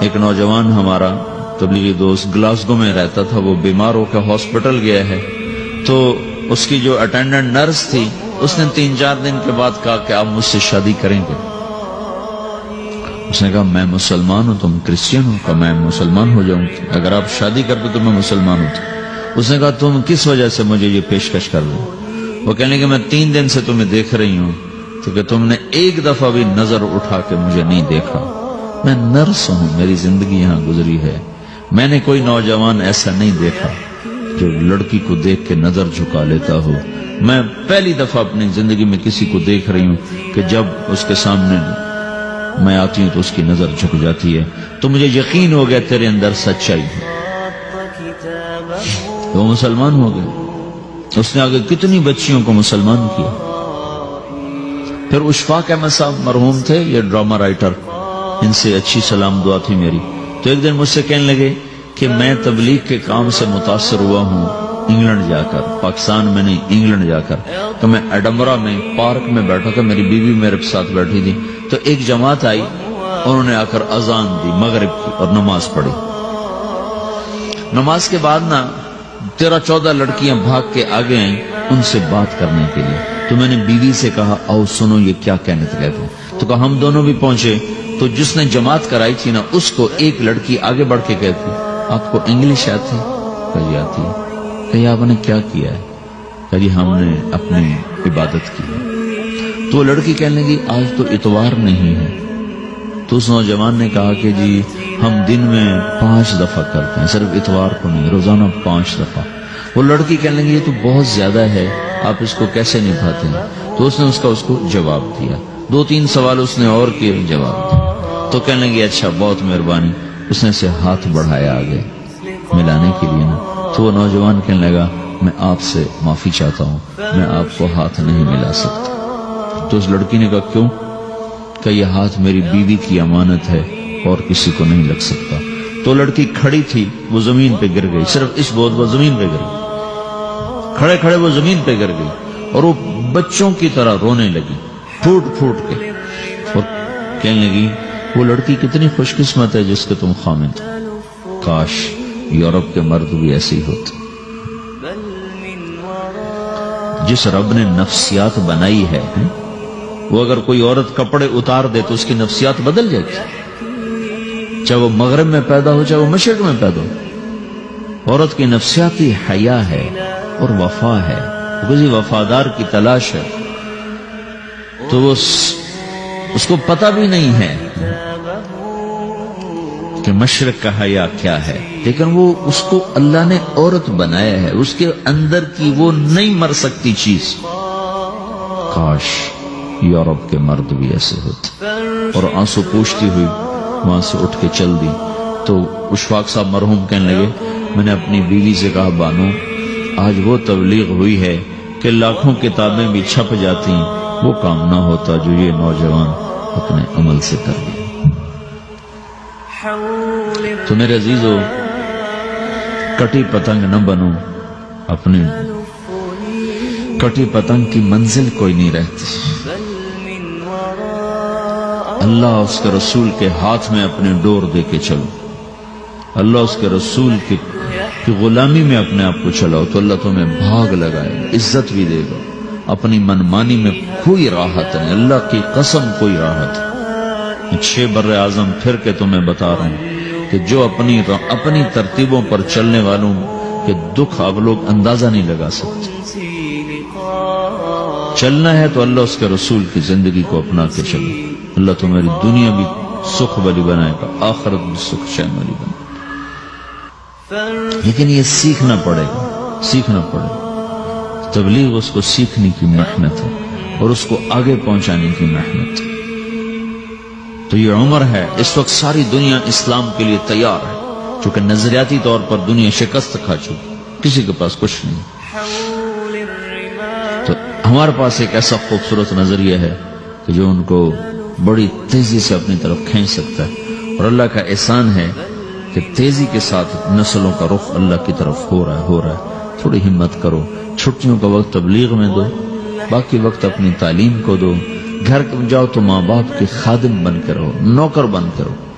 ایک نوجوان ہمارا تبلیغی دوست گلاسگو میں رہتا تھا، وہ بیمار ہو کے ہاسپٹل گیا ہے، تو اس کی جو اٹینڈنٹ نرس تھی اس نے 3-4 دن کے بعد کہا کہ آپ مجھ سے شادی کریں گے؟ اس نے کہا میں مسلمان ہوں، تم کرسچن ہو؟ کہا میں مسلمان ہو جاؤں، اگر آپ شادی کرتے تو میں مسلمان ہوتا۔ اس نے کہا تم کس وجہ سے مجھے یہ پیشکش کر رہے ہو؟ وہ کہنے کہ میں 3 دن سے تمہیں دیکھ رہی ہوں تو کہ تم نے ایک دفعہ بھی نظر اٹھا کے مجھے نہیں دیکھا، میں نرس ہوں، میری زندگی یہاں گزری ہے، میں نے کوئی نوجوان ایسا نہیں دیکھا جو لڑکی کو دیکھ کے نظر جھکا لیتا ہو، میں پہلی دفعہ اپنی زندگی میں کسی کو دیکھ رہی ہوں کہ جب اس کے سامنے میں آتی ہوں تو اس کی نظر جھک جاتی ہے، تو مجھے یقین ہو گیا تیرے اندر سچائی ہے۔ وہ مسلمان ہو گئے، اس نے آگے کتنی بچیوں کو مسلمان کیا۔ پھر اشفاق احمد صاحب مرحوم تھے، یہ ڈرامہ رائٹر، ان سے اچھی سلام دعا تھی میری، تو ایک دن مجھ سے کہنے لگے کہ میں تبلیغ کے کام سے متاثر ہوا ہوں انگلینڈ جا کر، پاکستان میں نہیں انگلینڈ جا کر، تو میں ایڈنبرا میں پارک میں بیٹھا تھا، میری بیوی میرے ساتھ بیٹھی تھی، تو ایک جماعت آئی، انہوں نے آ کر اذان دی مغرب کی اور نماز پڑھی۔ نماز کے بعد 13-14 لڑکیاں بھاگ کے آگے آئیں ان سے بات کرنے کے لیے، تو میں نے بیوی سے کہا آؤ سنو یہ کیا کہنے کہتے ہیں، تو کہا ہم دونوں بھی پہنچے، تو جس نے جماعت کرائی تھی اس کو ایک لڑکی آگے بڑھ کے کہتی آپ کو انگلش آتی؟ کہا جی آتی ہے۔ کہا آپ نے کیا کیا ہے؟ کہا جی ہم نے اپنی عبادت کی ہے۔ تو لڑکی کہنے لگی آج تو اتوار نہیں ہے، تو اس نوجوان نے کہا کہ جی ہم دن میں 5 دفعہ کرتے ہیں، صرف اتوار کو نہیں، روزانہ 5 دفعہ۔ وہ لڑکی کہنے لگی یہ تو بہت زیادہ ہے، آپ اس کو کیسے نبھاتے ہیں؟ تو اس نے اس کو جواب دیا، 2-3 سوال اس نے اور کیے، جواب دیا، تو کہنے لگی اچھا بہت مہربانی، اس نے سے ہاتھ بڑھایا آگے ملانے کے لیے تو وہ نوجوان کہنے لگا میں آپ سے معافی چاہتا ہوں، میں آپ کو ہاتھ نہیں ملا سکتا۔ تو اس لڑکی نے کہا کیوں؟ کہ یہ ہاتھ میری بیوی کی امانت ہے اور کسی کو نہیں لگ سکتا۔ تو لڑکی کھڑی تھی، وہ زمین پہ گر گئی، صرف اس بہت وہ زمین پہ گر گئی، کھڑے کھڑے وہ زمین پہ گر گئی اور وہ بچوں کی طرح رونے لگی پھوٹ پھوٹ کے، اور کہنے لگی وہ لڑکی کتنی خوش قسمت ہے جس کے تم خامد ہو، کاش یورپ کے مرد بھی ایسے ہی ہوتے۔ جس رب نے نفسیات بنائی ہے وہ اگر کوئی عورت کپڑے اتار دے تو اس کی نفسیات بدل جاتی، چاہے وہ مغرب میں پیدا ہو چاہے وہ مشرق میں پیدا ہو۔ عورت کی نفسیاتی حیا ہے اور وفا ہے، کسی وفادار کی تلاش ہے، تو وہ اس کو پتہ بھی نہیں ہے کہ مشرق کا حیا کیا ہے، لیکن وہ اس کو اللہ نے عورت بنایا ہے، اس کے اندر کی وہ نہیں مر سکتی چیز۔ کاش یورپ کے مرد بھی ایسے ہوتے۔ اور آنسو پوچھتی ہوئی وہاں سے اٹھ کے چل دی۔ تو اشفاق صاحب مرحوم کہنے لگے میں نے اپنی بیوی سے کہا بانو آج وہ تبلیغ ہوئی ہے کہ لاکھوں کتابیں بھی چھپ جاتی، وہ کام نہ ہوتا جو یہ نوجوان اپنے عمل سے کر لیا۔ تو میرے عزیزو کٹی پتنگ نہ بنو، اپنی کٹی پتنگ کی منزل کوئی نہیں رہتی۔ اللہ اس کے رسول کے ہاتھ میں اپنے ڈور دے کے چلو، اللہ اس کے رسول کی غلامی میں اپنے آپ کو چلاؤ تو اللہ تمہیں بھاگ لگائے، عزت بھی دے گا۔ اپنی منمانی میں کوئی راحت نہیں، اللہ کی قسم کوئی راحت نہیں۔ 6 بر اعظم پھر کے تمہیں بتا رہا ہوں کہ جو اپنی ترتیبوں پر چلنے والوں کے دکھ آپ لوگ اندازہ نہیں لگا سکتے۔ چلنا ہے تو اللہ اس کے رسول کی زندگی کو اپنا کے چلو، اللہ تمہاری دنیا بھی سکھ والی بنائے گا، آخرت بھی سکھ چین والی بنائے گا۔ لیکن یہ سیکھنا پڑے گا، سیکھنا پڑے گا۔ تبلیغ اس کو سیکھنے کی محنت ہے اور اس کو آگے پہنچانے کی محنت ہے۔ تو یہ عمر ہے، اس وقت ساری دنیا اسلام کے لیے تیار ہے، چونکہ نظریاتی طور پر دنیا شکست کھا چکی، کسی کے پاس کچھ نہیں۔ تو ہمارے پاس ایک ایسا خوبصورت نظریہ ہے کہ جو ان کو بڑی تیزی سے اپنی طرف کھینچ سکتا ہے، اور اللہ کا احسان ہے کہ تیزی کے ساتھ نسلوں کا رخ اللہ کی طرف ہو رہا ہے۔ تھوڑی ہمت کرو، چھٹیوں کا وقت تبلیغ میں دو، باقی وقت اپنی تعلیم کو دو، گھر جاؤ تو ماں باپ کے خادم بن کے رہو، نوکر بن کے رہو۔